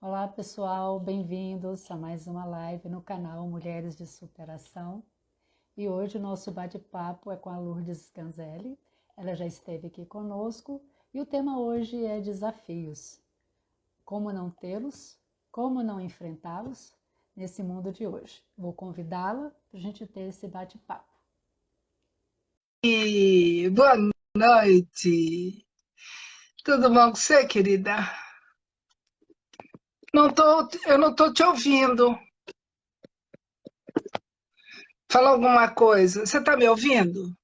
Olá pessoal, bem-vindos a mais uma live no canal Mulheres de Superação. E hoje o nosso bate-papo é com a Lourdes Ganzelli. Ela já esteve aqui conosco e o tema hoje é desafios. Como não tê-los, como não enfrentá-los nesse mundo de hoje. Vou convidá-la para a gente ter esse bate-papo. E boa noite. Tudo bom com você, querida? Eu não tô te ouvindo. Fala alguma coisa. Você tá me ouvindo?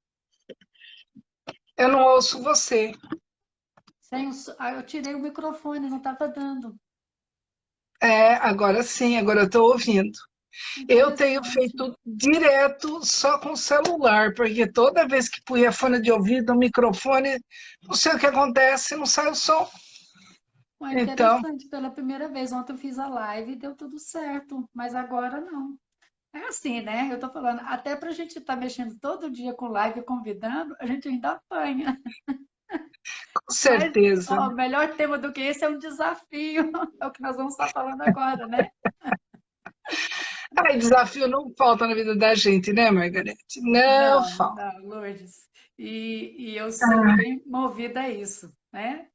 Eu não ouço você. Eu tirei o microfone, não estava dando. É, agora sim, agora eu tô ouvindo. Eu tenho Interessante. feito direto só com o celular, porque toda vez que punha fone de ouvido, o microfone, não sei o que acontece, não sai o som. Bom, Então, interessante, pela primeira vez. Ontem eu fiz a live e deu tudo certo, mas agora não. É assim, né? Eu tô falando, até para a gente estar mexendo todo dia com live e convidando, a gente ainda apanha. com Mas, certeza. ó, melhor tema do que esse é um desafio. É o que nós vamos estar falando agora, né? Ai, desafio não falta na vida da gente, né, Margarete? Não Não, falta. não, Lourdes. E eu sou bem movida a isso, né?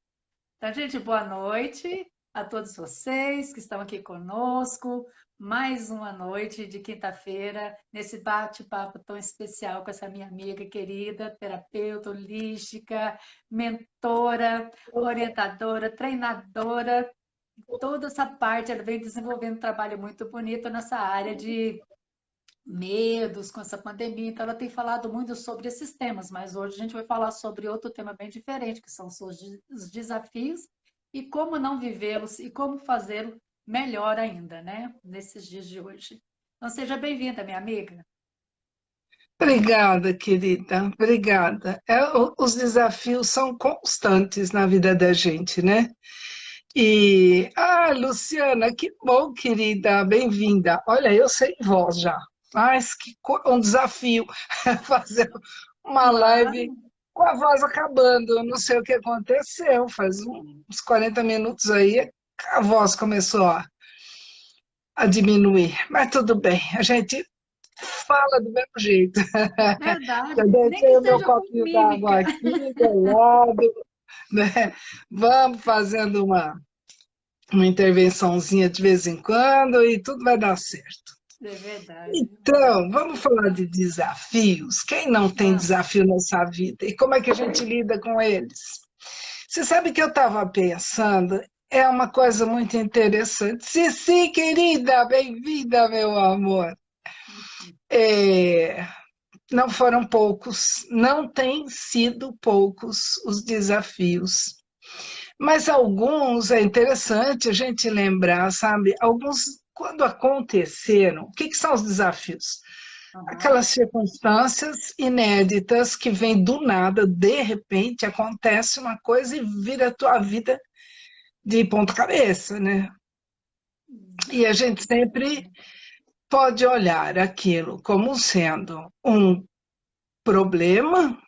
Então, gente, boa noite a todos vocês que estão aqui conosco. Mais uma noite de quinta-feira, nesse bate-papo tão especial com essa minha amiga querida, terapeuta holística, mentora, orientadora, treinadora, toda essa parte. Ela vem desenvolvendo um trabalho muito bonito nessa área de medos com essa pandemia, então ela tem falado muito sobre esses temas, mas hoje a gente vai falar sobre outro tema bem diferente, que são os desafios e como não vivê-los e como fazê-lo melhor ainda, né? Nesses dias de hoje. Então seja bem-vinda, minha amiga. Obrigada, querida. Obrigada. Os desafios são constantes na vida da gente, né? Luciana, que bom, querida. Bem-vinda. Olha, eu sei voz já. Mas um desafio fazer uma live Claro, com a voz acabando. Eu não sei o que aconteceu. Faz uns 40 minutos aí a voz começou a diminuir. Mas tudo bem, a gente fala do mesmo jeito. verdade. Eu Nem que deixei o meu seja com copinho d'água mímica. aqui do lado, né? Vamos fazendo uma intervençãozinha de vez em quando e tudo vai dar certo. É verdade. Então, vamos falar de desafios. Quem não tem Ah, desafio nessa vida? E como é que a gente lida com eles? Você sabe que eu estava pensando, é uma coisa muito interessante. Cici, querida, bem-vinda, meu amor. É, não foram poucos, não têm sido poucos os desafios. Mas alguns é interessante a gente lembrar, sabe? Alguns, quando aconteceram, o que são os desafios? aham. Aquelas circunstâncias inéditas que vêm do nada, de repente acontece uma coisa e vira a tua vida de ponta cabeça, né? E a gente sempre pode olhar aquilo como sendo um problema,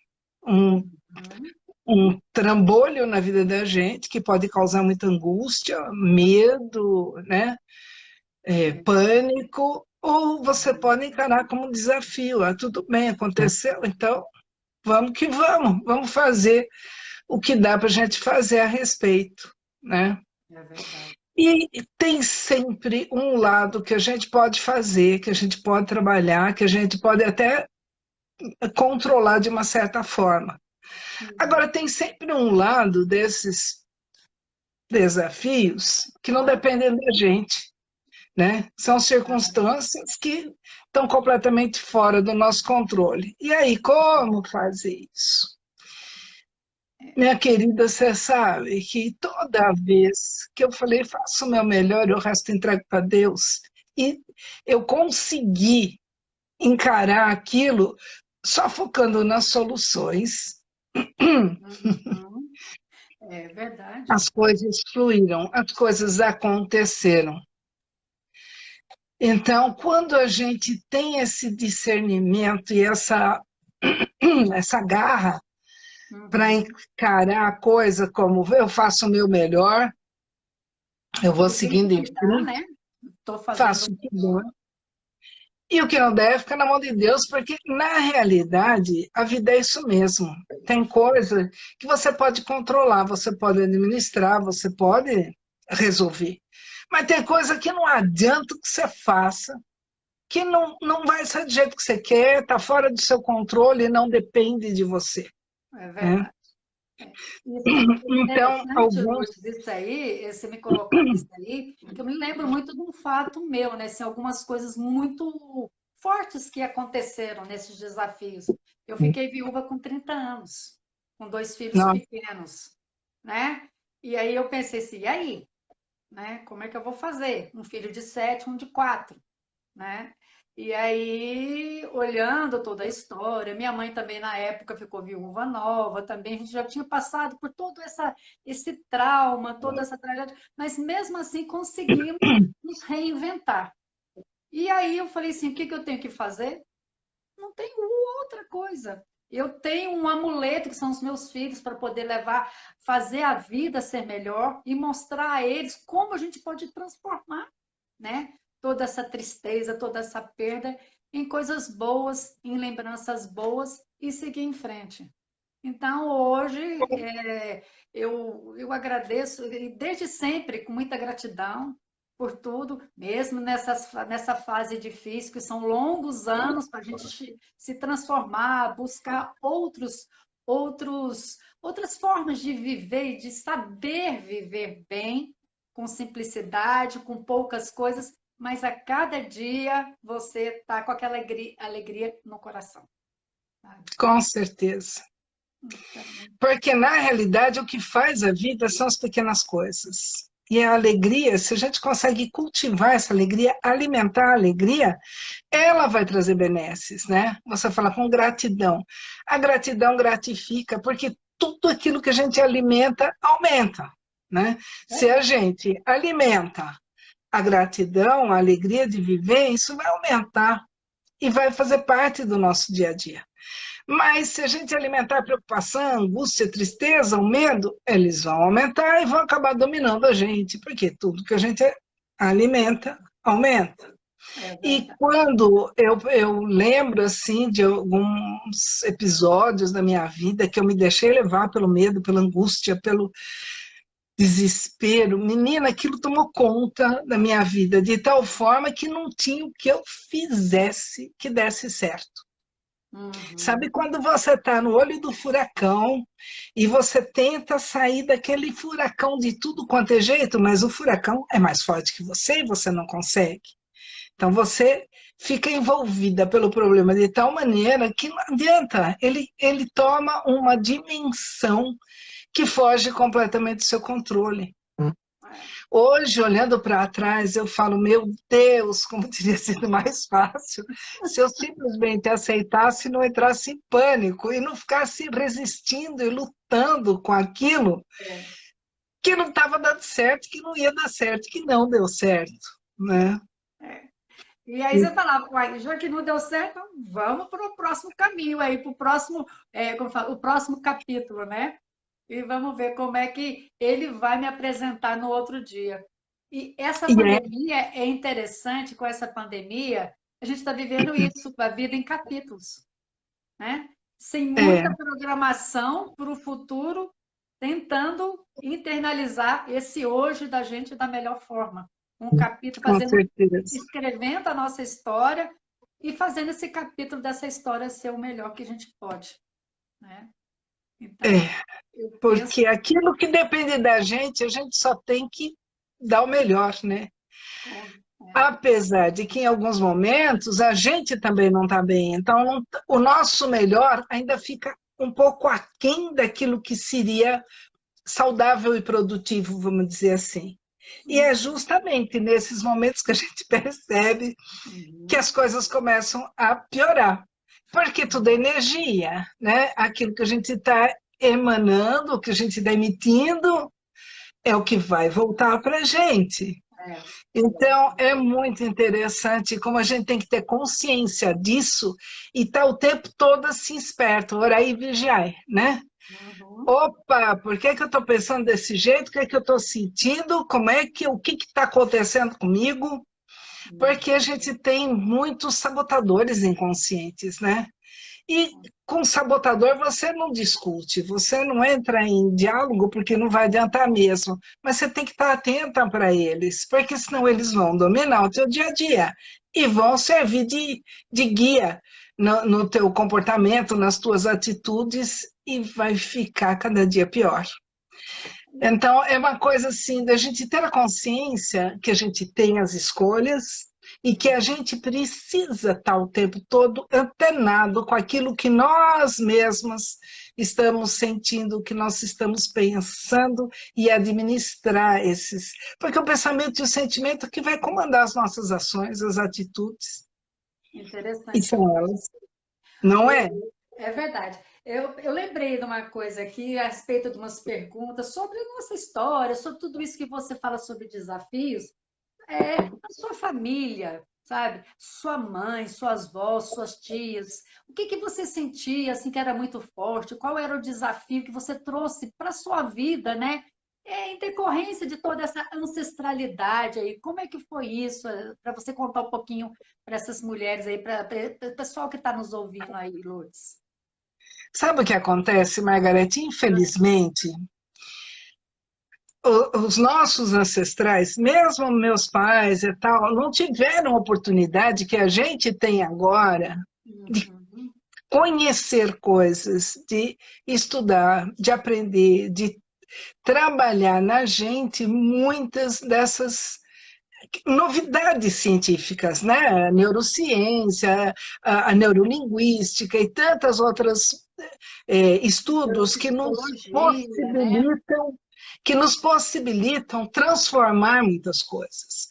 um Uhum. um trambolho na vida da gente que pode causar muita angústia, medo, né? Pânico, ou você pode encarar como um desafio. Ah, tudo bem, aconteceu, então vamos que vamos, vamos fazer o que dá para a gente fazer a respeito, né? É verdade. E tem sempre um lado que a gente pode fazer, que a gente pode trabalhar, que a gente pode até controlar de uma certa forma. Uhum. Agora, tem sempre um lado desses desafios que não Ah, dependem da gente, né? São ah, circunstâncias que estão completamente fora do nosso controle. E aí, como fazer isso? Minha querida, você sabe que toda vez que eu falei, faço o meu melhor, o resto entrego para Deus, e eu consegui encarar aquilo só focando nas soluções, uhum. É verdade. as coisas fluíram, as coisas aconteceram. Então, quando a gente tem esse discernimento e essa garra para Uhum. encarar a coisa como eu faço o meu melhor, Eu vou Eu tenho que seguindo em cuidar, frente, né? Estou fazendo faço o o que dá. E o que não deve fica na mão de Deus, porque na realidade a vida é isso mesmo. Tem coisa que você pode controlar, você pode administrar, você pode resolver. Mas tem coisa que não adianta que você faça, que não vai ser do jeito que você quer, está fora do seu controle e não depende de você. é Né? verdade. É Então, interessante, alguns. Lourdes, isso aí, você me colocando isso aí, que eu me lembro muito de um fato meu, né? Assim, algumas coisas muito fortes que aconteceram nesses desafios. Eu fiquei viúva com 30 anos, com dois filhos Não, pequenos, né? E aí eu pensei assim, e aí? Né? Como é que eu vou fazer? Um filho de 7, um de 4, né? E aí, olhando toda a história, minha mãe também na época ficou viúva nova, também a gente já tinha passado por todo esse trauma, toda essa tragédia, mas mesmo assim conseguimos nos reinventar. E aí eu falei assim, o que que eu tenho que fazer? Não tem outra coisa. Eu tenho um amuleto que são os meus filhos para poder levar, fazer a vida ser melhor e mostrar a eles como a gente pode transformar, né? Toda essa tristeza, toda essa perda em coisas boas, em lembranças boas e seguir em frente. Então, hoje, eu agradeço, e desde sempre, com muita gratidão por tudo, mesmo nessa fase difícil, que são longos anos para a gente se transformar, buscar outras formas de viver e de saber viver bem, com simplicidade, com poucas coisas, mas a cada dia você está com aquela alegria no coração, sabe? com certeza. Então, Porque, na realidade, o que faz a vida são as pequenas coisas. E a alegria, se a gente consegue cultivar essa alegria, alimentar a alegria, ela vai trazer benesses, né? Você fala com gratidão. A gratidão gratifica, porque tudo aquilo que a gente alimenta aumenta, né? Se a gente alimenta a gratidão, a alegria de viver, isso vai aumentar e vai fazer parte do nosso dia a dia. Mas se a gente alimentar a preocupação, a angústia, a tristeza, o medo, eles vão aumentar e vão acabar dominando a gente, porque tudo que a gente alimenta aumenta. é E verdade. quando eu lembro assim de alguns episódios da minha vida que eu me deixei levar pelo medo, pela angústia, pelo desespero, menina, aquilo tomou conta da minha vida de tal forma que não tinha o que eu fizesse que desse certo. Sabe Uhum. quando você está no olho do furacão e você tenta sair daquele furacão de tudo quanto é jeito, mas o furacão é mais forte que você e você não consegue? Então você fica envolvida pelo problema de tal maneira que não adianta, ele toma uma dimensão que foge completamente do seu controle. É, Hoje, olhando para trás, eu falo, meu Deus, como teria sido mais fácil se eu simplesmente aceitasse e não entrasse em pânico e não ficasse resistindo e lutando com aquilo é, que não estava dando certo, que não ia dar certo, que não deu certo, né? é. E aí você falava, "Uai, já que não deu certo, vamos para o próximo caminho aí, para o próximo, como fala, o próximo capítulo, né? E vamos ver como é que ele vai me apresentar no outro dia. E essa E é, pandemia é interessante, com essa pandemia, a gente está vivendo isso, a vida em capítulos, né? Sem é, muita programação para o futuro, tentando internalizar esse hoje da gente da melhor forma. Um capítulo, com fazendo, certeza. escrevendo a nossa história e fazendo esse capítulo dessa história ser o melhor que a gente pode, né? Então, É, eu penso, porque aquilo que depende da gente, a gente só tem que dar o melhor, né? com- Apesar de que em alguns momentos a gente também não está bem, então o nosso melhor ainda fica um pouco aquém daquilo que seria saudável e produtivo, vamos dizer assim. E é justamente nesses momentos que a gente percebe que uhum, as coisas começam a piorar, porque tudo é energia, né? Aquilo que a gente está emanando, o que a gente está emitindo, é o que vai voltar para a gente. é, Então, é muito interessante como a gente tem que ter consciência disso e estar tá o tempo todo assim esperto, orar e vigiar, né? Uhum. Opa, por que que eu estou pensando desse jeito? O que é que eu estou sentindo? O que está acontecendo comigo? Porque a gente tem muitos sabotadores inconscientes, né? E com sabotador você não discute, você não entra em diálogo porque não vai adiantar mesmo. Mas você tem que estar atenta para eles, porque senão eles vão dominar o teu dia a dia e vão servir de guia no teu comportamento, nas tuas atitudes e vai ficar cada dia pior. Então, é uma coisa assim, da gente ter a consciência que a gente tem as escolhas e que a gente precisa estar o tempo todo antenado com aquilo que nós mesmos estamos sentindo, que nós estamos pensando e administrar esses. Porque o pensamento e o sentimento que vai comandar as nossas ações, as atitudes, e Interessante. são elas, não é? É verdade. Eu lembrei de uma coisa aqui a respeito de umas perguntas sobre a nossa história, sobre tudo isso que você fala sobre desafios. A sua família, sabe? Sua mãe, suas avós, suas tias. O que que você sentia assim que era muito forte? Qual era o desafio que você trouxe para a sua vida, né? Em decorrência de toda essa ancestralidade aí, como é que foi isso? Para você contar um pouquinho para essas mulheres aí, para o pessoal que está nos ouvindo aí, Lourdes. Sabe o que acontece, Margarete? Infelizmente, os nossos ancestrais, mesmo meus pais e tal, não tiveram a oportunidade que a gente tem agora de Uhum. conhecer coisas, de estudar, de aprender, de trabalhar na gente muitas dessas novidades científicas, né? A neurociência, a neurolinguística e tantas outras estudos Neuropsicologia, né? que nos possibilitam transformar muitas coisas.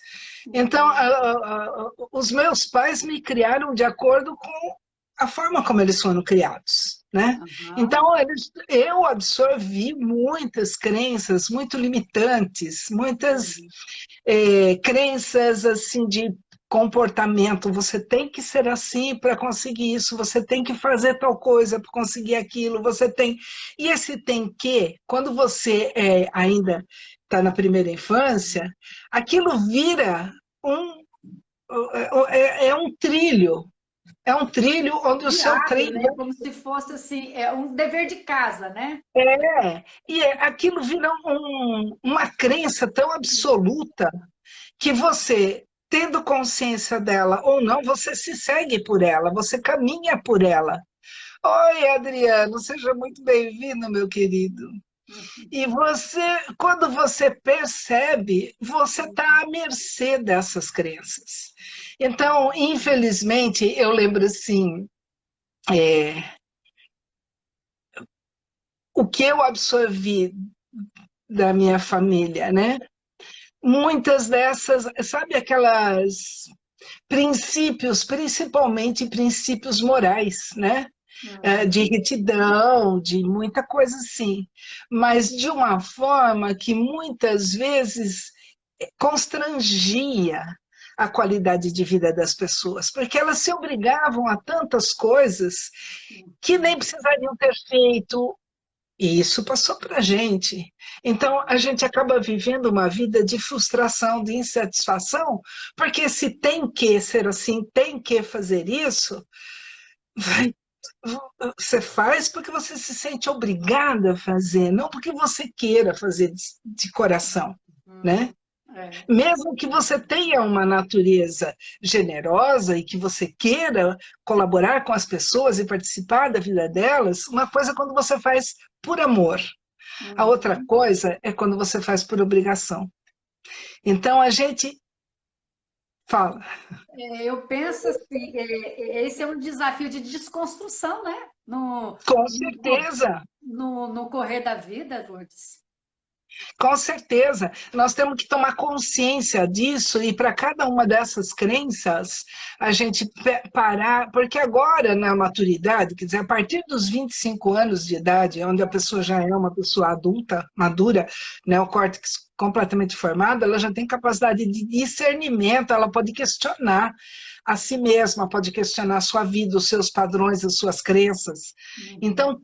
Então, Uhum. os meus pais me criaram de acordo com a forma como eles foram criados, né? Então, Aham. eu absorvi muitas crenças muito limitantes, muitas Uhum. crenças assim de comportamento, você tem que ser assim para conseguir isso, você tem que fazer tal coisa para conseguir aquilo, você tem. E esse tem que, quando você ainda está na primeira infância, aquilo vira um é um trilho onde o seu Diário, trem né? Como se fosse assim, um dever de casa, né? aquilo vira uma crença tão absoluta que você, tendo consciência dela ou não, você se segue por ela, você caminha por ela. Oi, Adriano, seja muito bem-vindo, meu querido. E você, quando você percebe, você está à mercê dessas crenças. Então, infelizmente, eu lembro assim, é, o que eu absorvi da minha família, né? Muitas dessas, sabe aquelas princípios, principalmente princípios morais, né? De Uhum. retidão, de muita coisa assim, mas de uma forma que muitas vezes constrangia a qualidade de vida das pessoas, porque elas se obrigavam a tantas coisas que nem precisariam ter feito, e isso passou para a gente. Então, a gente acaba vivendo uma vida de frustração, de insatisfação, porque se tem que ser assim, tem que fazer isso, vai, você faz porque você se sente obrigada a fazer, não porque você queira fazer de coração, né? Uhum. É. Mesmo que você tenha uma natureza generosa e que você queira colaborar com as pessoas e participar da vida delas, uma coisa é quando você faz por amor. A outra Uhum. coisa é quando você faz por obrigação. Então a gente fala, Eu penso assim, esse é um desafio de desconstrução, né? com No, certeza, no correr da vida, Lourdes. com certeza, nós temos que tomar consciência disso e para cada uma dessas crenças a gente parar, porque agora na maturidade, quer dizer, a partir dos 25 anos de idade, onde a pessoa já é uma pessoa adulta, madura, né, o córtex completamente formada, ela já tem capacidade de discernimento, ela pode questionar a si mesma, pode questionar a sua vida, os seus padrões, as suas crenças. Então,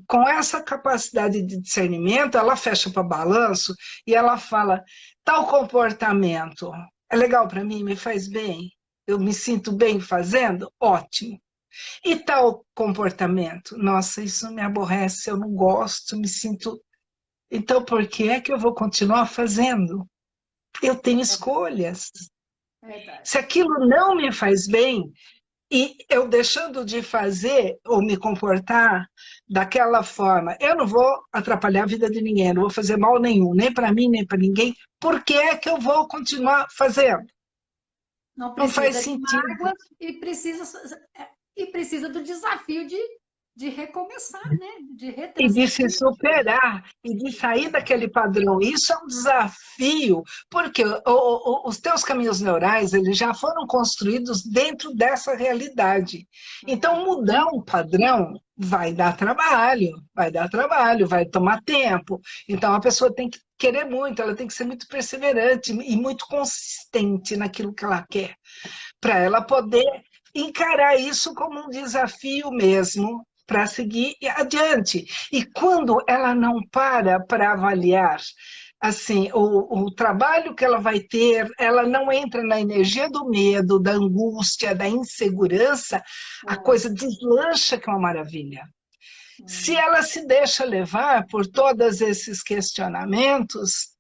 com essa capacidade de discernimento, ela fecha para balanço e ela fala, tal comportamento é legal para mim, me faz bem, eu me sinto bem fazendo? Ótimo. E tal comportamento? Nossa, isso me aborrece, eu não gosto, me sinto... Então, por que é que eu vou continuar fazendo? Eu tenho escolhas. Verdade. Se aquilo não me faz bem, e eu deixando de fazer ou me comportar daquela forma, eu não vou atrapalhar a vida de ninguém, não vou fazer mal nenhum, nem para mim, nem para ninguém, por que é que eu vou continuar fazendo? Não Não faz precisa de sentido. mágoa e precisa do desafio de recomeçar, né? De E de se retransmitir. superar, e de sair daquele padrão. Isso é um desafio, porque os teus caminhos neurais eles já foram construídos dentro dessa realidade. Então, mudar um padrão vai dar trabalho, vai tomar tempo. Então, a pessoa tem que querer muito, ela tem que ser muito perseverante e muito consistente naquilo que ela quer, para ela poder encarar isso como um desafio mesmo, para seguir adiante. E quando ela não para avaliar assim o trabalho que ela vai ter, ela não entra na energia do medo, da angústia, da insegurança, a coisa deslancha, que é uma maravilha. Se ela se deixa levar por todos esses questionamentos,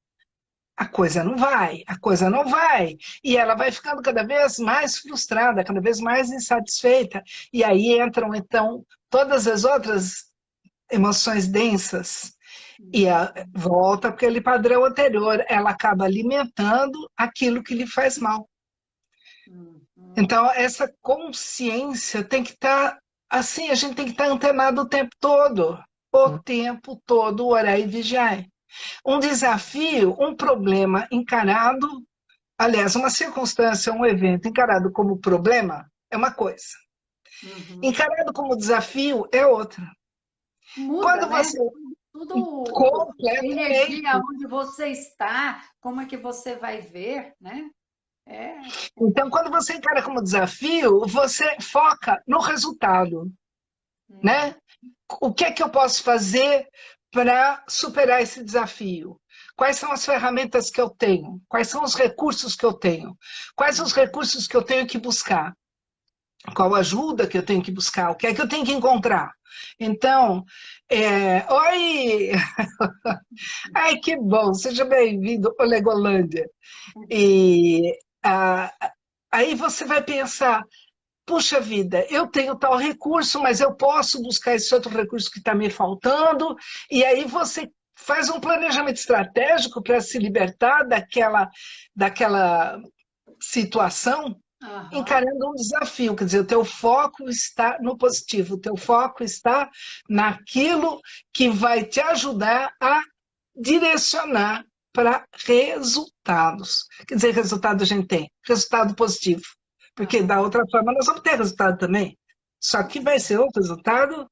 a coisa não vai, a coisa não vai. E ela vai ficando cada vez mais frustrada, cada vez mais insatisfeita. E aí entram, então, todas as outras emoções densas. E volta para aquele padrão anterior. Ela acaba alimentando aquilo que lhe faz mal. Então, essa consciência tem que estar, assim, a gente tem que estar antenado o tempo todo, orar e vigiar. Um desafio, um problema encarado, aliás, uma circunstância, um evento encarado como problema é uma coisa. Encarado como desafio é outra. Muda, Quando né? você Tudo completamente. energia, onde você está, como é que você vai ver, né? É. Então, quando você encara como desafio, você foca no resultado, né? O que é que eu posso fazer para superar esse desafio? Quais são as ferramentas que eu tenho? Quais são os recursos que eu tenho? Quais os recursos que eu tenho que buscar? Qual ajuda que eu tenho que buscar? O que é que eu tenho que encontrar? Então, oi! Ai, que bom! Seja bem-vindo, Olegolândia. E aí você vai pensar, puxa vida, eu tenho tal recurso, mas eu posso buscar esse outro recurso que está me faltando, e aí você faz um planejamento estratégico para se libertar daquela situação, encarando um desafio, quer dizer, o teu foco está no positivo, o teu foco está naquilo que vai te ajudar a direcionar para resultados. Quer dizer, resultado a gente tem, resultado positivo. Porque da outra forma nós vamos ter resultado também. Só que vai ser um resultado,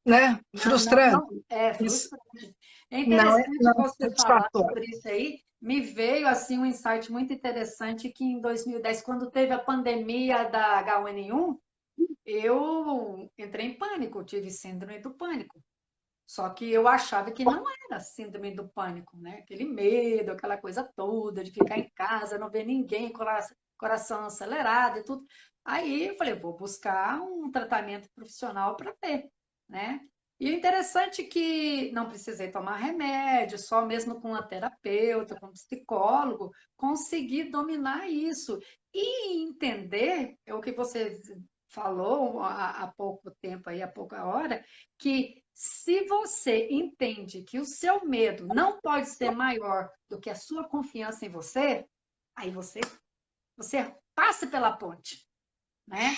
né, frustrante. É Isso frustrante. É não é, interessante não é você falar satisfatório. sobre isso aí. Me veio assim um insight muito interessante que em 2010, quando teve a pandemia da H1N1, eu entrei em pânico, tive síndrome do pânico. Só que eu achava que não era síndrome do pânico, né? Aquele medo, aquela coisa toda de ficar em casa, não ver ninguém, coração acelerado e tudo. Aí eu falei, vou buscar um tratamento profissional para ver, né? E o interessante é que não precisei tomar remédio, só mesmo com uma terapeuta, com um psicólogo, consegui dominar isso e entender, é o que você falou há pouco tempo aí, há pouca hora, que se você entende que o seu medo não pode ser maior do que a sua confiança em você, aí você passa pela ponte, né?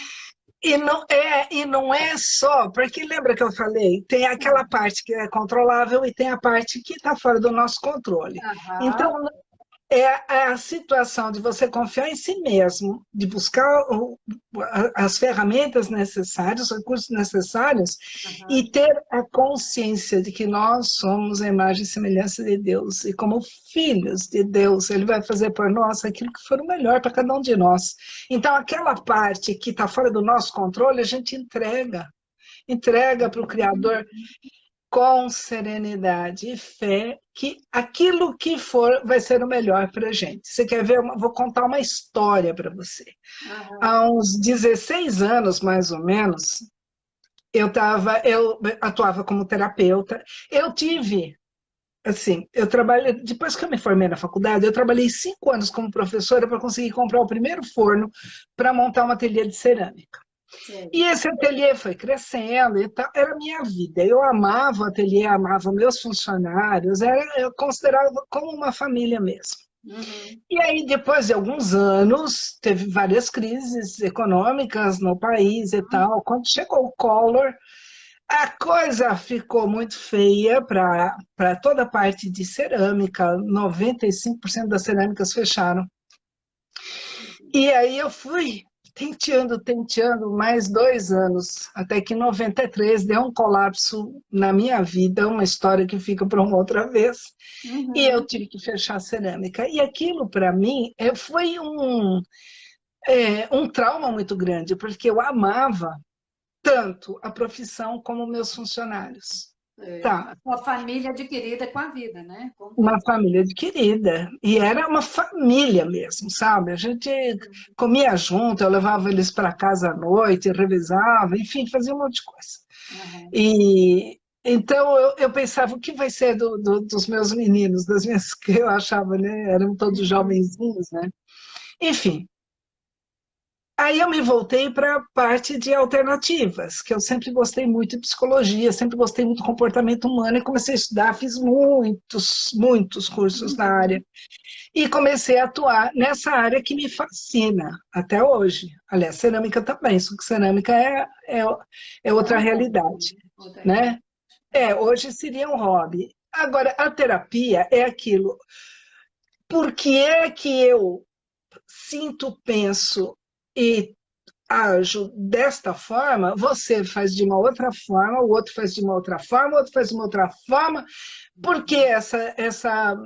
E não é só, porque lembra que eu falei, tem aquela parte que é controlável e tem a parte que está fora do nosso controle. Então, Aham. é a situação de você confiar em si mesmo, de buscar as ferramentas necessárias, os recursos necessários, Aham. e ter a consciência de que nós somos a imagem e semelhança de Deus, e como filhos de Deus, Ele vai fazer por nós aquilo que for o melhor para cada um de nós. Então, aquela parte que está fora do nosso controle, a gente entrega para o Criador com serenidade e fé que aquilo que for vai ser o melhor para a gente. Você quer ver? Vou contar uma história para você. Aham. Há uns 16 anos, mais ou menos, eu atuava como terapeuta. Eu tive, assim, eu trabalhei, depois que eu me formei na faculdade, eu trabalhei 5 anos como professora para conseguir comprar o primeiro forno para montar uma ateliê de cerâmica. Sei. E esse ateliê foi crescendo e tal, era a minha vida. Eu amava o ateliê, amava meus funcionários, eu considerava como uma família mesmo. Uhum. E aí, depois de alguns anos, teve várias crises econômicas no país e tal. Quando chegou o Collor, a coisa ficou muito feia para toda a parte de cerâmica. 95% das cerâmicas fecharam. E aí eu fui tenteando mais 2 anos, até que em 93 deu um colapso na minha vida, uma história que fica para uma outra vez, e eu Uhum. tive que fechar a cerâmica. E aquilo, para mim, foi um trauma muito grande, porque eu amava tanto a profissão como meus funcionários. É. Tá, A sua família adquirida com a vida, né? Com o uma tempo. família querida, e era uma família mesmo, sabe? A gente comia junto, eu levava eles para casa à noite, revisava, enfim, fazia um monte de coisa. Aham. E então eu pensava, o que vai ser dos meus meninos, das minhas que eu achava, né? Eram todos Uhum. jovenzinhos, né? Enfim, aí eu me voltei para a parte de alternativas, que eu sempre gostei muito de psicologia, sempre gostei muito do comportamento humano e comecei a estudar, fiz muitos cursos na área. Uhum. E comecei a atuar nessa área que me fascina até hoje. Aliás, cerâmica também, só que cerâmica é É outra um hobby, realidade, né? Outra né? realidade. Uhum. Hoje seria um hobby. Agora, a terapia é aquilo. Por que é que eu sinto, penso e ajo desta forma? Você faz de uma outra forma, o outro faz de uma outra forma, o outro faz de uma outra forma. Por que essa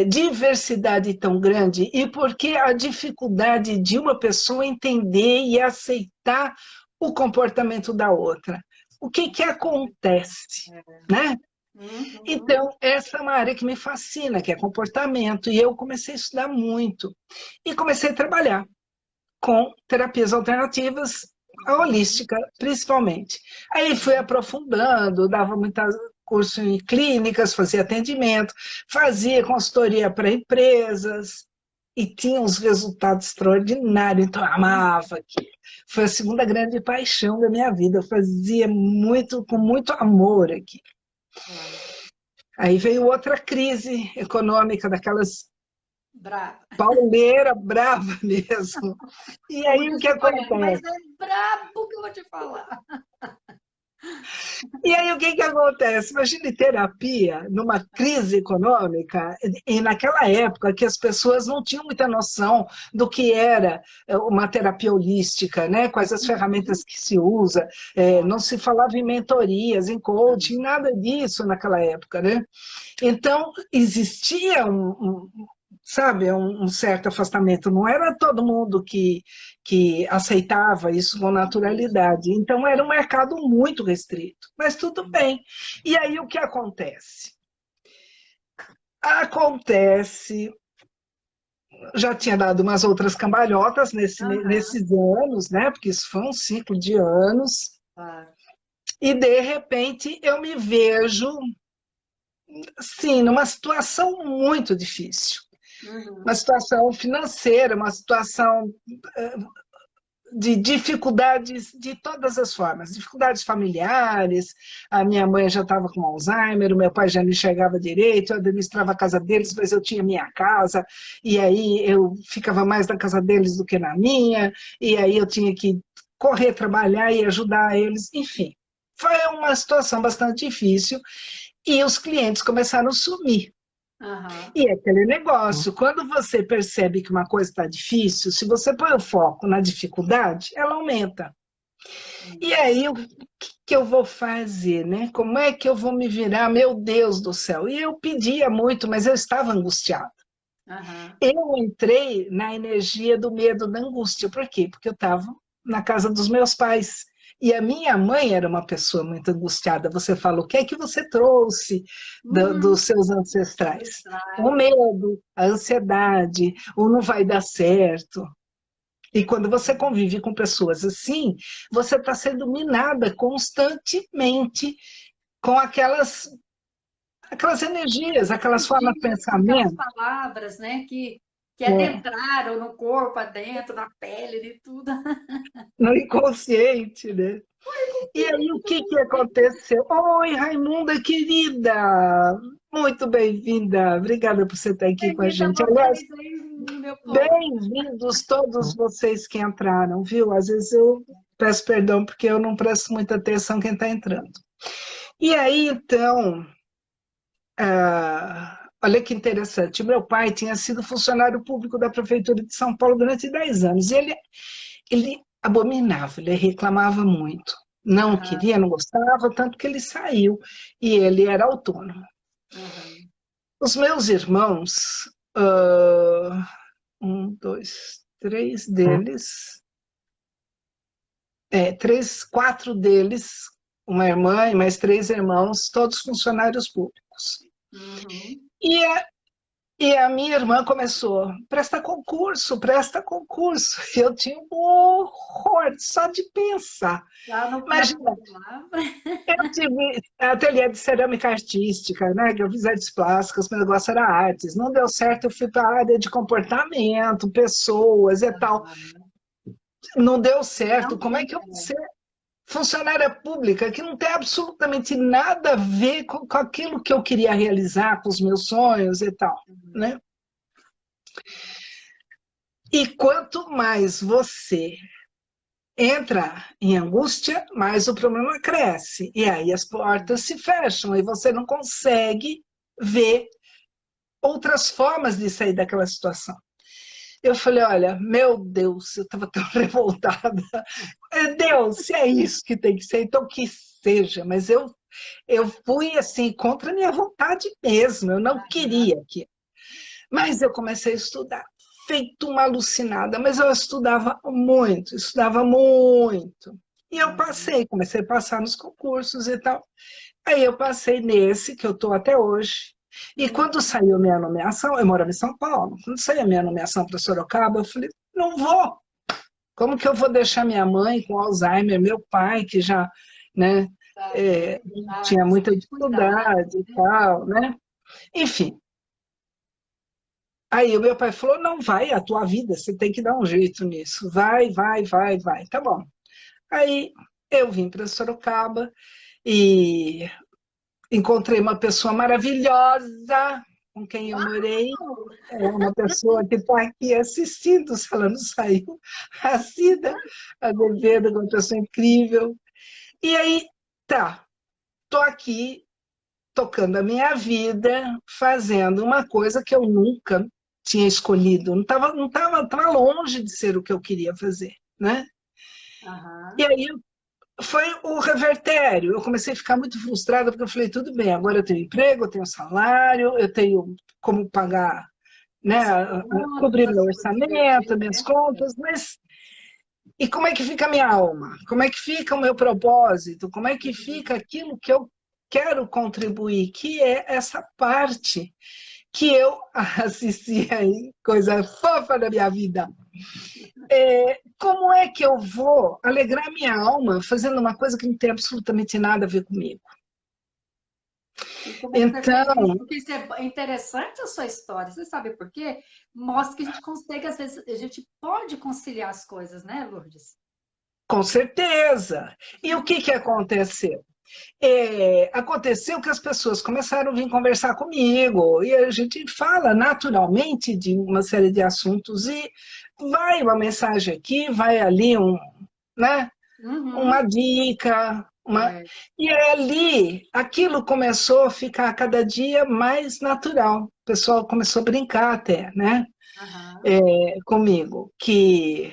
diversidade tão grande e porque a dificuldade de uma pessoa entender e aceitar o comportamento da outra. O que que acontece, É. né? Uhum. Então, essa é uma área que me fascina, que é comportamento, e eu comecei a estudar muito e comecei a trabalhar com terapias alternativas, a Uhum. holística, principalmente. Aí fui aprofundando, dava muita curso em clínicas, fazia atendimento, fazia consultoria para empresas e tinha uns resultados extraordinários, então eu amava aquilo. Foi a segunda grande paixão da minha vida, eu fazia muito, com muito amor aqui. Claro. Aí veio outra crise econômica, daquelas Brava. pauleira brava mesmo. E Como aí o diz que o goiano, mas acontece? é brabo que eu vou te falar. E aí o que que acontece? Imagine terapia numa crise econômica e naquela época que as pessoas não tinham muita noção do que era uma terapia holística, né? Quais as Uhum. ferramentas que se usa, Claro. não se falava em mentorias, em coaching, nada disso naquela época, né? Então existia sabe, um certo afastamento. Não era todo mundo que aceitava isso com Isso. naturalidade. Então, era um mercado muito restrito. Mas tudo bem. E aí, o que acontece? Acontece, já tinha dado umas outras cambalhotas Aham. nesses anos, né? Porque isso foi um ciclo de anos. Claro. E, de repente, eu me vejo, sim, numa situação muito difícil. Uma Uhum. situação financeira, uma situação de dificuldades de todas as formas, dificuldades familiares, a minha mãe já estava com Alzheimer, o meu pai já não enxergava direito, eu administrava a casa deles, mas eu tinha minha casa, e aí eu ficava mais na casa deles do que na minha, e aí eu tinha que correr, trabalhar e ajudar eles, enfim. Foi uma situação bastante difícil, e os clientes começaram a sumir. Aham. E é aquele negócio, quando você percebe que uma coisa está difícil, se você põe o foco na dificuldade, ela aumenta. E aí, o que eu vou fazer, né? Como é que eu vou me virar? Meu Deus do céu! E eu pedia muito, mas eu estava angustiada. Aham. Eu entrei na energia do medo, da angústia. Por quê? Porque eu estava na casa dos meus pais. E a minha mãe era uma pessoa muito angustiada. Você fala, o que é que você trouxe dos Uhum. seus ancestrais? O Verdade. medo, a ansiedade, o não vai dar certo. E quando você convive com pessoas assim, você está sendo minada constantemente com aquelas energias, aquelas formas de Energias, com aquelas pensamento. palavras, né, que É, adentraram no corpo, adentro, na pele, de tudo. no inconsciente, né? E aí, o que que aconteceu? Oi, Raimunda, querida! Muito bem-vinda. Obrigada por você estar aqui com a Bem-vinda a gente. Aliás, vocês aí no meu povo. bem-vindos todos vocês que entraram, viu? Às vezes eu peço perdão porque eu não presto muita atenção quem está entrando. E aí, então, olha que interessante. Meu pai tinha sido funcionário público da Prefeitura de São Paulo durante 10 anos. E ele abominava, ele reclamava muito. Não Aham, queria, não gostava, tanto que ele saiu. E ele era autônomo. aham, Os meus irmãos, um, dois, três deles, quatro deles, uma irmã e mais três irmãos, todos funcionários públicos. uhum. E a minha irmã começou, presta concurso, presta concurso. Eu tinha um horror só de pensar. Lá na Imagina, palavra. eu tive ateliê de cerâmica artística, né? Que eu fiz artes plásticas, meu negócio era artes. Não deu certo, eu fui para a área de comportamento, pessoas e tal. Aham. Não deu certo. Não Como é tem, que eu vou ser funcionária pública que não tem absolutamente nada a ver com aquilo que eu queria realizar, com os meus sonhos e tal, né? E quanto mais você entra em angústia, mais o problema cresce. E aí as portas se fecham e você não consegue ver outras formas de sair daquela situação. Eu falei, olha, meu Deus, eu estava tão revoltada. Deus, se é isso que tem que ser, então que seja. Mas eu fui assim, contra a minha vontade mesmo, eu não queria aquilo. Mas eu comecei a estudar, feito uma alucinada, mas eu estudava muito, estudava muito. E eu Uhum. passei, comecei a passar nos concursos e tal. Aí eu passei nesse, que eu estou até hoje. E quando Uhum. saiu minha nomeação, eu morava em São Paulo, quando saiu a minha nomeação para Sorocaba, eu falei, não vou. Como que eu vou deixar minha mãe com Alzheimer, meu pai, que já, né, Tadinho. é, Ah, tinha você muita tem que cuidar, dificuldade e né? tal, né? Enfim, aí o meu pai falou, não, vai, é a tua vida, você tem que dar um jeito nisso. Vai, vai, vai, vai. Tá bom. Aí eu vim para Sorocaba e encontrei uma pessoa maravilhosa com quem eu morei. É uma pessoa que está aqui assistindo, se ela não saiu. A Cida Azevedo, uma pessoa incrível. E aí, tá, tô aqui tocando a minha vida, fazendo uma coisa que eu nunca tinha escolhido. Tava longe de ser o que eu queria fazer, né? E Aham. aí foi o revertério. Eu comecei a ficar muito frustrada porque eu falei, tudo bem, agora eu tenho emprego, eu tenho salário, eu tenho como pagar, né, As contas, cobrir as meu coisas do dia a orçamento, dia, minhas né? contas, mas e como é que fica a minha alma? Como é que fica o meu propósito? Como é que fica aquilo que eu quero contribuir, que é essa parte que eu assisti aí, coisa fofa da minha vida. Como é que eu vou alegrar minha alma fazendo uma coisa que não tem absolutamente nada a ver comigo? E como é que você fez isso? Então, Porque isso é interessante a sua história. Você sabe por quê? Mostra que a gente consegue, às vezes, a gente pode conciliar as coisas, né, Lourdes? com certeza. E o que aconteceu? Aconteceu que as pessoas começaram a vir conversar comigo e a gente fala naturalmente de uma série de assuntos e vai uma mensagem aqui, vai ali né, uma Uhum. dica, É. E ali, aquilo começou a ficar cada dia mais natural. O pessoal começou a brincar até, né? Aham. Comigo, que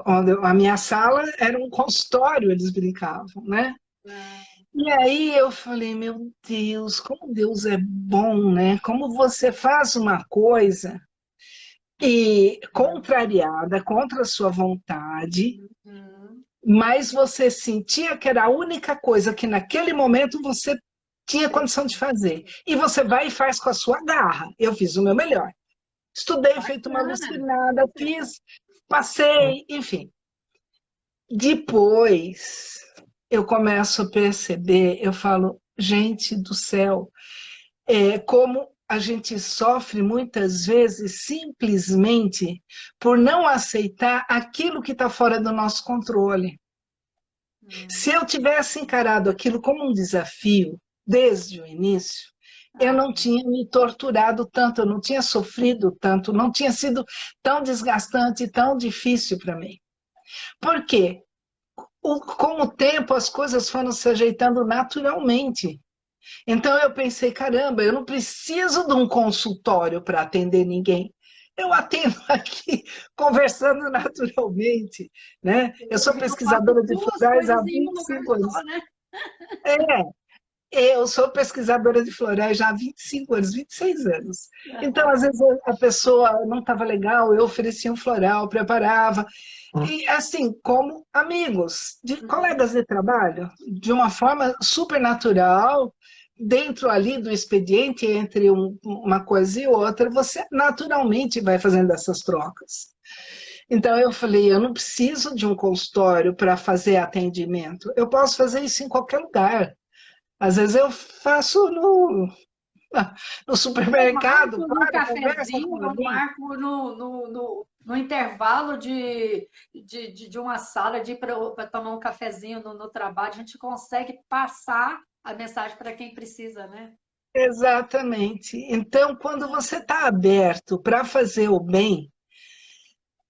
onde a minha sala era um consultório, eles brincavam, né? Ah, E aí eu falei, meu Deus, como Deus é bom, né? Como você faz uma coisa e contrariada, contra a sua vontade, uhum. mas você sentia que era a única coisa que naquele momento você tinha condição de fazer. E você vai e faz com a sua garra. Eu fiz o meu melhor. Estudei, feito uma Bacana. alucinada, fiz, passei, enfim. Depois eu começo a perceber, eu falo, gente do céu, como a gente sofre muitas vezes simplesmente por não aceitar aquilo que está fora do nosso controle. Se Hum. eu tivesse encarado aquilo como um desafio desde o início, eu Ah, não tinha me torturado tanto, eu não tinha sofrido tanto, não tinha sido tão desgastante, tão difícil para mim. Por quê? Com o tempo, as coisas foram se ajeitando naturalmente. Então eu pensei, caramba, eu não preciso de um consultório para atender ninguém. Eu atendo aqui conversando naturalmente, né? Eu sou eu faço pesquisadora de duas florais há coisas em um lugar 25 só, anos. né? Eu sou pesquisadora de florais já há 25 anos, 26 anos. Então, Aham. às vezes, a pessoa não estava legal, eu oferecia um floral, preparava. E, assim, como amigos, de Uhum. colegas de trabalho, de uma forma super natural, dentro ali do expediente, entre uma coisa e outra, você naturalmente vai fazendo essas trocas. Então, eu falei, eu não preciso de um consultório para fazer atendimento. Eu posso fazer isso em qualquer lugar. Às vezes eu faço no Eu supermercado, marco no paro, conversa cafezinho, com eu alguém. marco no intervalo de uma sala de ir para tomar um cafezinho no trabalho, a gente consegue passar a mensagem para quem precisa, né? Exatamente. Então, quando você está aberto para fazer o bem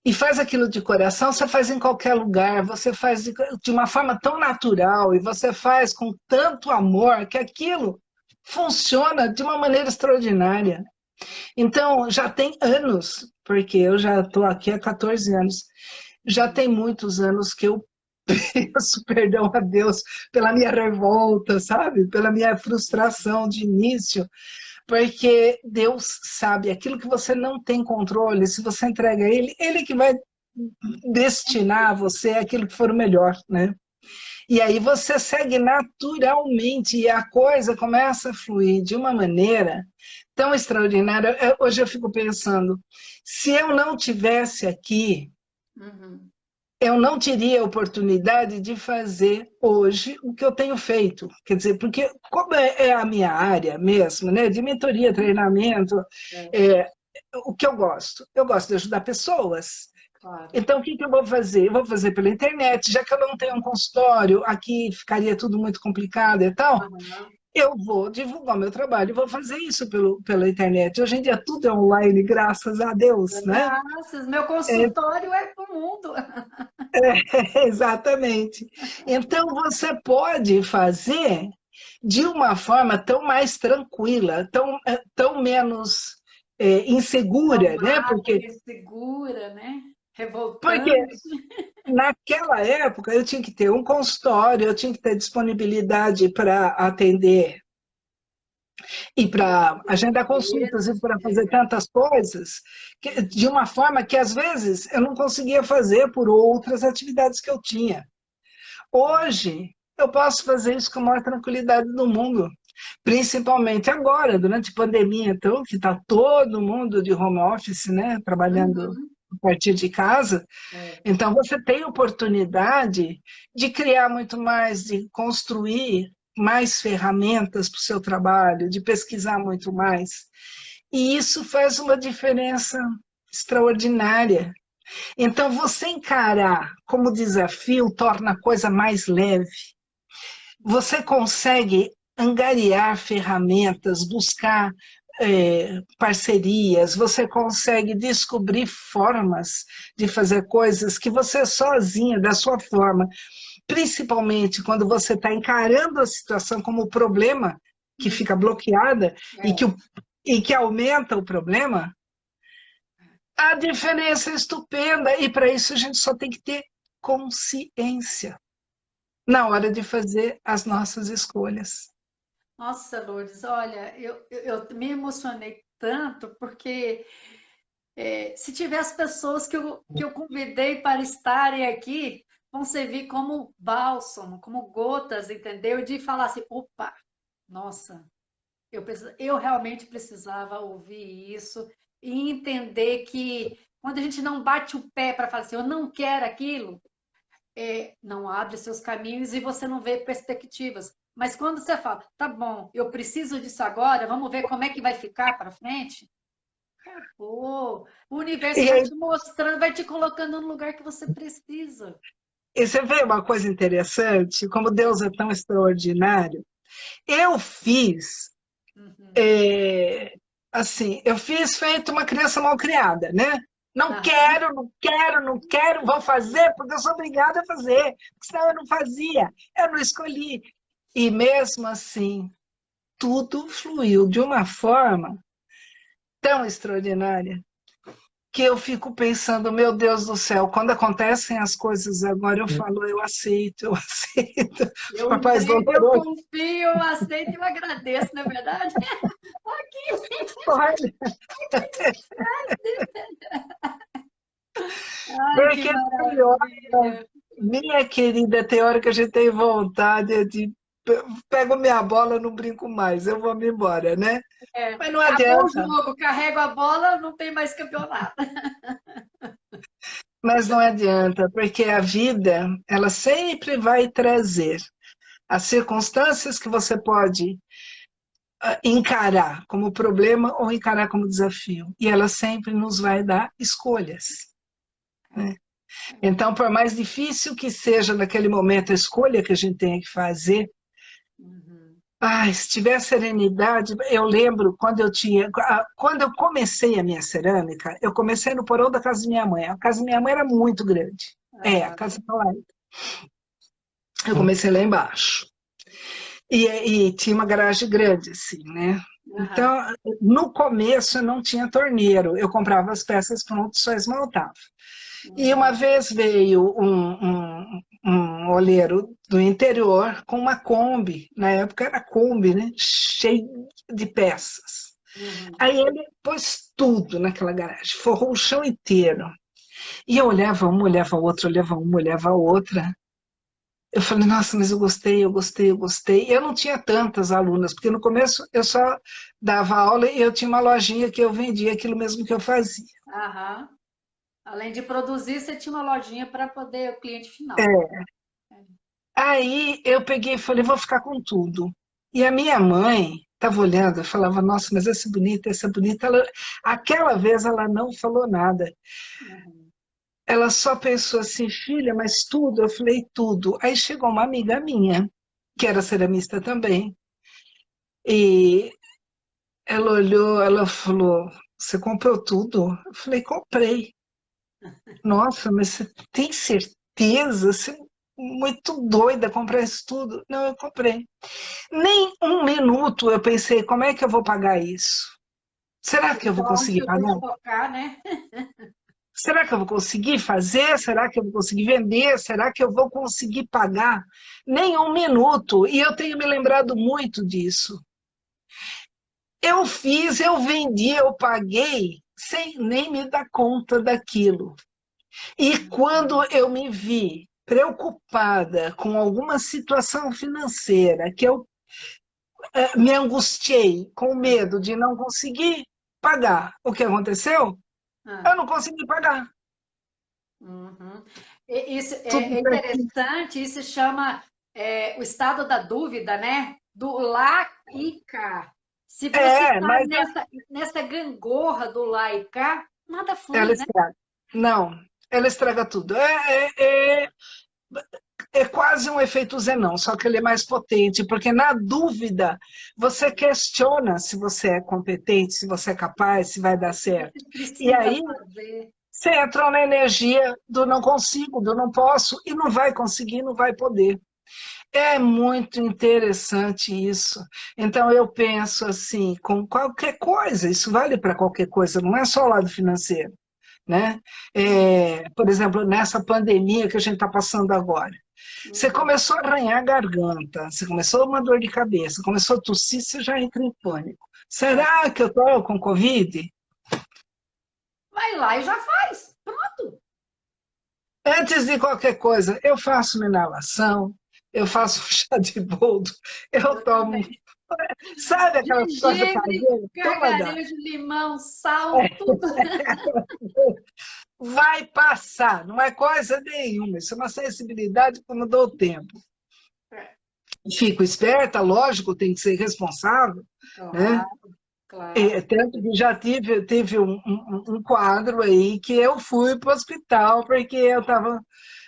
e faz aquilo de coração, você faz em qualquer lugar, você faz de uma forma tão natural e você faz com tanto amor que aquilo funciona de uma maneira extraordinária. Então, já tem anos, porque eu já estou aqui há 14 anos, já Uhum. tem muitos anos que eu peço perdão a Deus pela minha revolta, sabe? Pela minha frustração de início, porque Deus sabe aquilo que você não tem controle, se você entrega a Ele, Ele que vai destinar a você aquilo que for o melhor, né? E aí você segue naturalmente e a coisa começa a fluir de uma maneira tão extraordinária. Hoje eu fico pensando, se eu não tivesse aqui, Uhum. eu não teria a oportunidade de fazer hoje o que eu tenho feito. Quer dizer, porque como é a minha área mesmo, né, de mentoria, treinamento, É, é, o que eu gosto? Eu gosto de ajudar pessoas. claro. Então, o que eu vou fazer? Eu vou fazer pela internet, já que eu não tenho um consultório, aqui ficaria tudo muito complicado e tal. Aham. Eu vou divulgar meu trabalho, vou fazer isso pela internet. Hoje em dia tudo é online, graças a Deus, né? Graças, meu consultório é para o mundo. Exatamente. Então, você pode fazer de uma forma tão mais tranquila, tão menos insegura, né? Calmada, insegura, né? Porque Revoltante. naquela época eu tinha que ter um consultório, eu tinha que ter disponibilidade para atender e para agendar consultas e para fazer tantas coisas, de uma forma que às vezes eu não conseguia fazer por outras atividades que eu tinha. Hoje, eu posso fazer isso com a maior tranquilidade do mundo, principalmente agora, durante a pandemia, então, que está todo mundo de home office, né, trabalhando Uhum. a partir de casa. É. Então, você tem oportunidade de criar muito mais, de construir mais ferramentas para o seu trabalho, de pesquisar muito mais. E isso faz uma diferença extraordinária. Então, você encarar como desafio torna a coisa mais leve. Você consegue angariar ferramentas, buscar parcerias, você consegue descobrir formas de fazer coisas que você sozinha, da sua forma. principalmente quando você está encarando a situação como problema, que fica bloqueada e que aumenta o problema, a diferença é estupenda. E para isso a gente só tem que ter consciência na hora de fazer as nossas escolhas. Nossa, Lourdes, olha, eu me emocionei tanto porque se tiver as pessoas que eu convidei para estarem aqui, vão servir como bálsamo, como gotas, entendeu? De falar assim, opa, nossa, eu realmente precisava ouvir isso e entender que quando a gente não bate o pé para falar assim, eu não quero aquilo, não abre seus caminhos e você não vê perspectivas. Mas quando você fala, tá bom, eu preciso disso agora, vamos ver como é que vai ficar para frente, acabou. O universo vai E, te mostrando, vai te colocando no lugar que você precisa. e você vê uma coisa interessante, como Deus é tão extraordinário. Eu fiz, Uhum. é, assim, eu fiz feito uma criança mal criada, né? Não Aham. quero, não quero, não quero, vou fazer porque eu sou obrigada a fazer, porque senão eu não fazia, eu não escolhi. E mesmo assim, tudo fluiu de uma forma tão extraordinária que eu fico pensando, meu Deus do céu, quando acontecem as coisas agora, eu falo, eu aceito. Eu Papai creio, eu doutor, confio, eu aceito e eu agradeço, não é verdade? Aqui. olha, Ai, que porque tem hora, maravilha. minha querida, tem hora que a gente tem vontade de pego minha bola, não brinco mais, eu vou me embora, né? Mas não Acabou o adianta, jogo, carrego a bola, não tem mais campeonato. mas não adianta, porque a vida, ela sempre vai trazer as circunstâncias que você pode encarar como problema ou encarar como desafio. E ela sempre nos vai dar escolhas. Né? Então, por mais difícil que seja naquele momento a escolha que a gente tem que fazer, Uhum. se tiver serenidade, eu lembro quando eu comecei a minha cerâmica, eu comecei no porão da casa de minha mãe. A casa da minha mãe era muito grande. A Aham. casa tá lá. Eu comecei lá embaixo. E tinha uma garagem grande, assim, né? Aham. Então, no começo eu não tinha torneiro, eu comprava as peças prontas, só esmaltava. E uma Uhum. vez veio um oleiro do interior com uma Kombi, na época era Kombi, né? Cheio de peças. Uhum. Aí ele pôs tudo naquela garagem, forrou o chão inteiro. E eu olhava uma, olhava a outra, olhava uma, olhava a outra. Eu falei, nossa, mas eu gostei, eu gostei, eu gostei. E eu não tinha tantas alunas, porque no começo eu só dava aula e eu tinha uma lojinha que eu vendia aquilo mesmo que eu fazia. Aham. Além de produzir, você tinha uma lojinha para poder o cliente final. É. Aí eu peguei e falei, vou ficar com tudo. E a minha mãe estava olhando, eu falava, nossa, mas essa é bonita, essa é bonita. Aquela vez ela não falou nada. Uhum. Ela só pensou assim, filha, mas tudo? Eu falei, tudo. Aí chegou uma amiga minha, que era ceramista também, e ela olhou, ela falou, você comprou tudo? Eu falei, comprei. Nossa, mas você tem certeza? Você é muito doida comprar isso tudo? Não, eu comprei. Nem um minuto eu pensei, como é que eu vou pagar isso? Será que eu vou Então, onde que conseguir eu tenho que pagar? focar, né? Será que eu vou conseguir fazer? Será que eu vou conseguir vender? Será que eu vou conseguir pagar? Nem um minuto. E eu tenho me lembrado muito disso. Eu fiz, eu vendi, eu paguei, sem nem me dar conta daquilo. E quando eu me vi preocupada com alguma situação financeira, que eu me angustiei com medo de não conseguir pagar, o que aconteceu? Ah, Eu não consegui pagar. uhum. Isso Tudo é certinho. interessante, isso chama o estado da dúvida, né? Do lá e cá. Se você está Mas nessa gangorra do lá e cá, nada ela flui, né? estraga. Não, ela estraga tudo. É quase um efeito Zenão, só que ele é mais potente, porque na dúvida você questiona se você é competente, se você é capaz, se vai dar Você certo. E precisa aí fazer. você entrou na energia do não consigo, do não posso, e não vai conseguir, não vai poder. É muito interessante isso. Então, eu penso assim, com qualquer coisa, isso vale para qualquer coisa, não é só o lado financeiro, né? Por exemplo, nessa pandemia que a gente está passando agora, você Uhum. começou a arranhar a garganta, você começou uma dor de cabeça, começou a tossir, você já entra em pânico. É. Será que eu estou com Covid? Vai lá e já faz. Pronto. Antes de qualquer coisa, eu faço uma inalação, eu faço um chá de boldo, eu Eu tomo. também. Sabe aquela coisa Gengibre, caseira? Toma, dá. gargarejo, limão, sal, tudo. Vai passar, não é coisa nenhuma. Isso é uma sensibilidade que mudou o tempo. É, Fico esperta, lógico, tem que ser responsável, né? claro, claro. E, tanto que já tive um quadro aí que eu fui para o hospital porque eu estava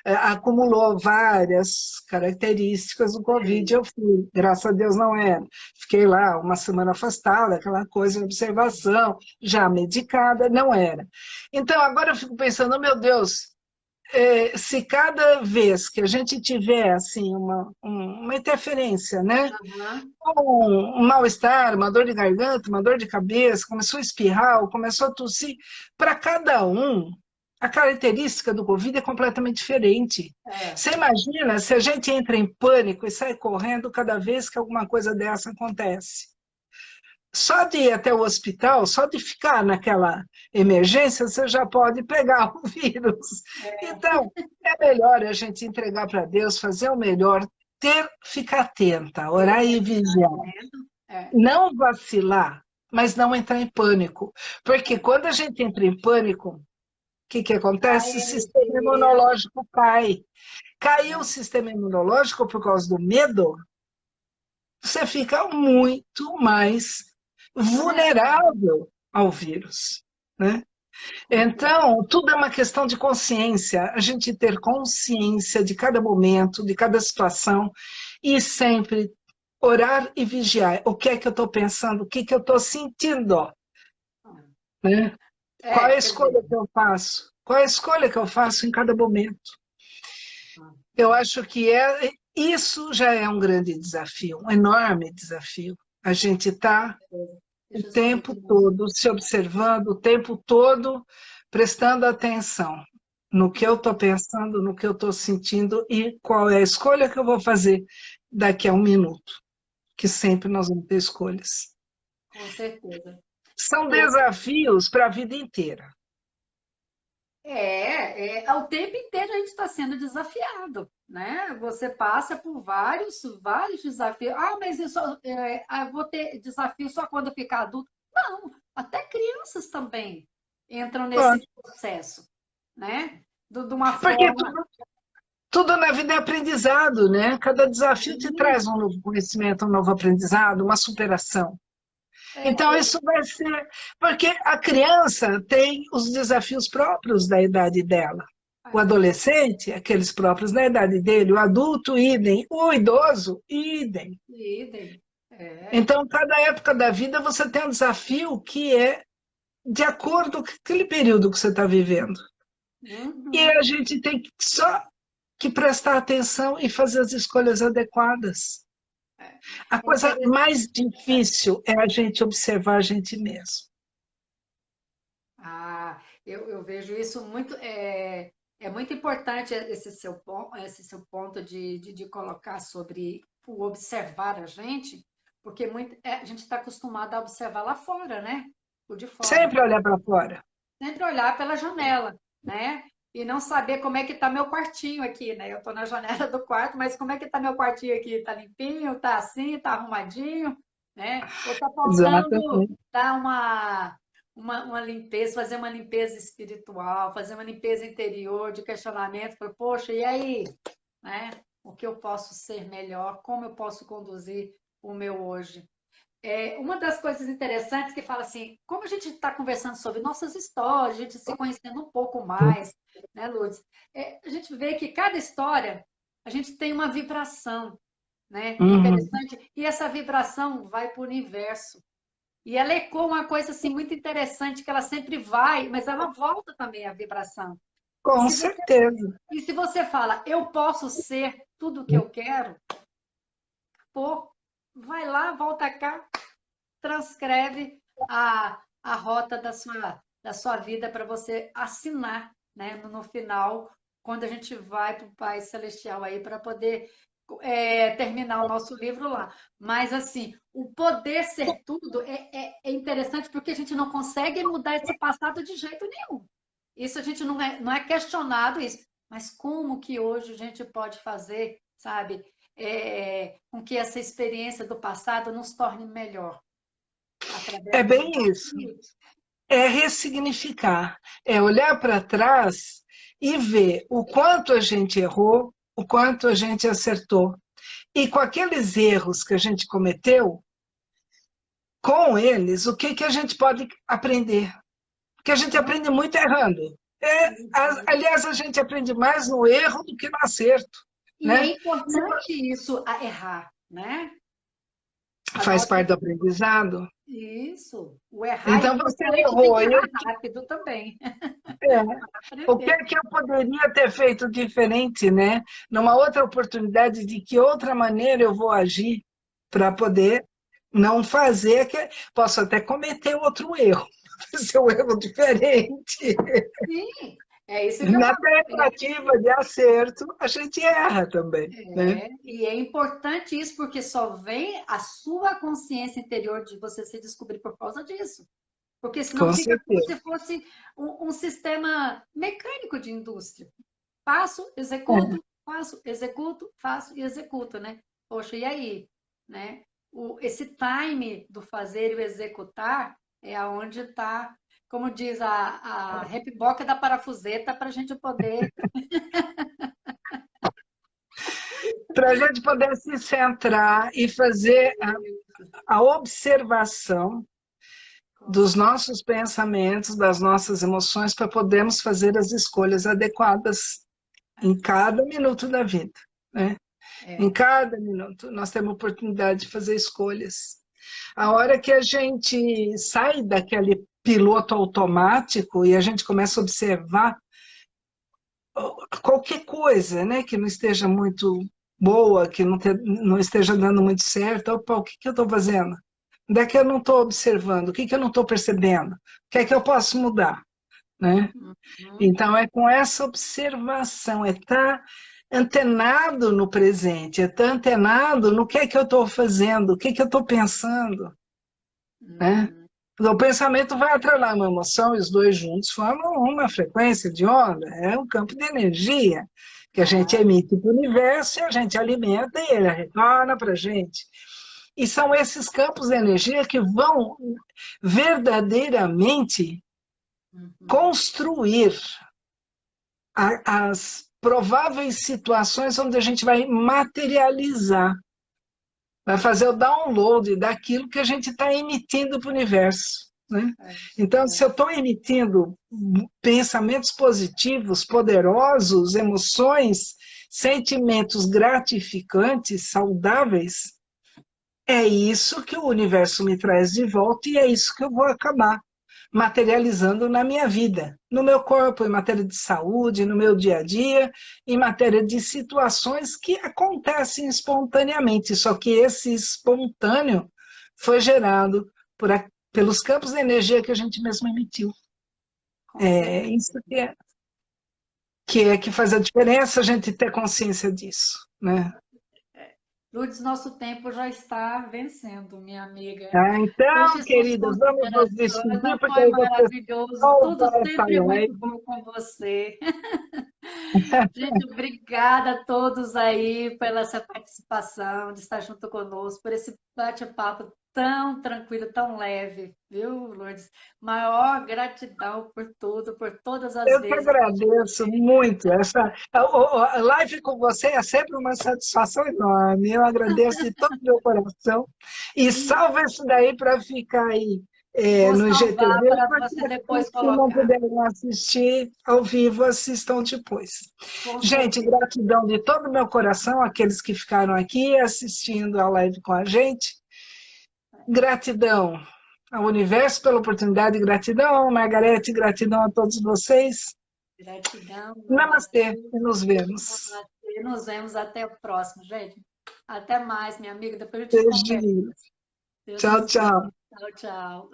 acumulou várias características do Covid, Sei. eu fui, graças a Deus não era. Fiquei lá uma semana afastada, aquela coisa de observação, já medicada, não era. Então, agora eu fico pensando, meu Deus, se cada vez que a gente tiver assim uma interferência, né? Aham. Um mal-estar, uma dor de garganta, uma dor de cabeça, começou a espirrar, começou a tossir. Para cada um, a característica do Covid é completamente diferente. É. Você imagina se a gente entra em pânico e sai correndo cada vez que alguma coisa dessa acontece. Só de ir até o hospital, só de ficar naquela emergência, você já pode pegar o vírus. Então, é melhor a gente entregar para Deus, fazer o melhor, ficar atenta, orar e vigiar. É. Não vacilar, mas não entrar em pânico. Porque quando a gente entra em pânico, o que A acontece? O sistema energia. imunológico cai. Caiu o É. sistema imunológico por causa do medo, você fica muito mais Vulnerável. vulnerável ao vírus, né? Com certeza. Então, tudo é uma questão de consciência, a gente ter consciência de cada momento, de cada situação, e sempre orar e vigiar. O que é que eu estou pensando? O que é que eu estou sentindo? Né? Qual é a Quer dizer, escolha que eu faço? Qual é a escolha que eu faço em cada momento? Eu acho que isso já é um grande desafio, um enorme desafio. A gente está o deixa eu ver tempo aqui. todo se observando, o tempo todo prestando atenção no que eu estou pensando, no que eu estou sentindo e qual é a escolha que eu vou fazer daqui a um minuto, que sempre nós vamos ter escolhas. Com certeza. São Eu, desafios para a vida inteira. o tempo inteiro a gente está sendo desafiado, né? Você passa por vários desafios. Ah, mas eu vou ter desafio só quando eu ficar adulto. Não, até crianças também entram Bom, nesse processo, né? De uma porque forma. tudo na vida é aprendizado, né? Cada desafio te traz um novo conhecimento, um novo aprendizado, uma superação. Então, É, isso vai ser. Porque a criança tem os desafios próprios da idade dela. O adolescente, aqueles próprios da idade dele. O adulto, idem. O idoso, idem. idem. É. Então, cada época da vida você tem um desafio que é de acordo com aquele período que você está vivendo. E Uhum. a gente tem só que prestar atenção e fazer as escolhas adequadas. A É coisa interessante. mais difícil é a gente observar a gente mesmo. Eu vejo isso muito. É muito importante esse seu ponto de colocar sobre o observar a gente, porque a gente está acostumado a observar lá fora, né? O de fora. Sempre olhar para fora. Sempre olhar pela janela, né? E não saber como é que está meu quartinho aqui, né? Eu estou na janela do quarto, mas como é que está meu quartinho aqui? Está limpinho? Está assim? Está arrumadinho? Né? Ou está faltando Exatamente. dar uma limpeza, fazer uma limpeza espiritual, fazer uma limpeza interior de questionamento, para, poxa, e aí? Né? O que eu posso ser melhor? Como eu posso conduzir o meu hoje? Uma das coisas interessantes que fala assim, como a gente está conversando sobre nossas histórias, a gente se conhecendo um pouco mais, né, Lourdes? A gente vê que cada história, a gente tem uma vibração, né? Uhum. Interessante. E essa vibração vai para o universo. E ela ecoa uma coisa assim muito interessante, que ela sempre vai, mas ela volta também a vibração. E Com se você, certeza. e se você fala, eu posso ser tudo o que eu quero, pô, vai lá, volta cá, transcreve a rota da sua vida para você assinar, né? No final, quando a gente vai para o Pai Celestial aí para poder terminar o nosso livro lá. Mas, assim, o poder ser tudo é interessante porque a gente não consegue mudar esse passado de jeito nenhum. Isso a gente não é questionado isso. Mas como que hoje a gente pode fazer, sabe, com que essa experiência do passado nos torne melhor? É Através dos bem nossos isso. livros. É ressignificar, é olhar para trás e ver o quanto a gente errou, o quanto a gente acertou. E com aqueles erros que a gente cometeu, com eles, o que, que a gente pode aprender? Porque a gente aprende muito errando. Aliás, a gente aprende mais no erro do que no acerto, E é né? importante isso, a errar, né? A Faz nossa... parte do aprendizado. Isso, o errar, Então e você a gente tem errou. que errar rápido também, É, para o que aprender. é que eu poderia ter feito diferente, né? Numa outra oportunidade, de que outra maneira eu vou agir para poder não fazer, posso até cometer outro erro, fazer um erro diferente. Sim, é isso que eu Na falei. tentativa de acerto, a gente erra também, né? E é importante isso, porque só vem a sua consciência interior de você se descobrir por causa disso. Porque senão Com fica como certeza. se fosse um sistema mecânico de indústria. Faço, É. executo, faço, executo, faço e executo, né? Poxa, e aí? Né? Esse time do fazer e o executar é aonde está, como diz a repiboca da parafuseta, para a gente poder. Para a gente poder se centrar e fazer a observação dos nossos pensamentos, das nossas emoções, para podermos fazer as escolhas adequadas em cada minuto da vida, né? Em É, cada minuto, nós temos oportunidade de fazer escolhas. A hora que a gente sai daquele piloto automático e a gente começa a observar qualquer coisa, né, que não esteja muito boa, que não esteja dando muito certo, opa, o que, que eu estou fazendo? Onde é que eu não estou observando? O que, que eu não estou percebendo? O que é que eu posso mudar? Né? uhum, Então, é com essa observação, é estar antenado no presente, é estar antenado no que é que eu estou fazendo, o que é que eu estou pensando. Né? uhum. O pensamento vai atrelar uma emoção e os dois juntos formam uma frequência de onda, é um campo de energia que a gente Ah, emite para o universo e a gente alimenta e ele retorna para a gente. E são esses campos de energia que vão verdadeiramente uhum. construir as prováveis situações onde a gente vai materializar, vai fazer o download daquilo que a gente está emitindo para o universo. Né? É, Então, é. se eu estou emitindo pensamentos positivos, poderosos, emoções, sentimentos gratificantes, saudáveis, é isso que o universo me traz de volta e é isso que eu vou acabar materializando na minha vida, no meu corpo, em matéria de saúde, no meu dia a dia, em matéria de situações que acontecem espontaneamente, só que esse espontâneo foi gerado pelos campos de energia que a gente mesmo emitiu. Com É certeza. isso que faz a diferença, a gente ter consciência disso, né? Lourdes, nosso tempo já está vencendo, minha amiga. Então, Deixe suas queridas, vamos nos considerações. despedir, Não porque foi aí você maravilhoso? só Tudo vai sempre para muito live. bom com você. Gente, obrigada a todos aí pela essa participação, de estar junto conosco, por esse bate-papo tão tranquilo, tão leve, viu, Lourdes? Maior gratidão por tudo, por todas as Eu que vezes que eu te agradeço convidei. muito. A live com você é sempre uma satisfação enorme. Eu agradeço de todo o meu coração. E E salva isso daí para ficar aí vou no salvar IGTV, para porque você depois se não colocar. puderem assistir ao vivo, assistam depois. Com Gente, certeza. gratidão de todo o meu coração, aqueles que ficaram aqui assistindo a live com a gente. Gratidão ao universo pela oportunidade, gratidão. Margarete, gratidão a todos vocês. Gratidão. Namastê e nos vemos. Namastê. Nos vemos até o próximo, gente. Até mais, minha amiga. Depois eu te Beijo converso. divino. Deus Tchau, nos tchau. vemos. Tchau, tchau.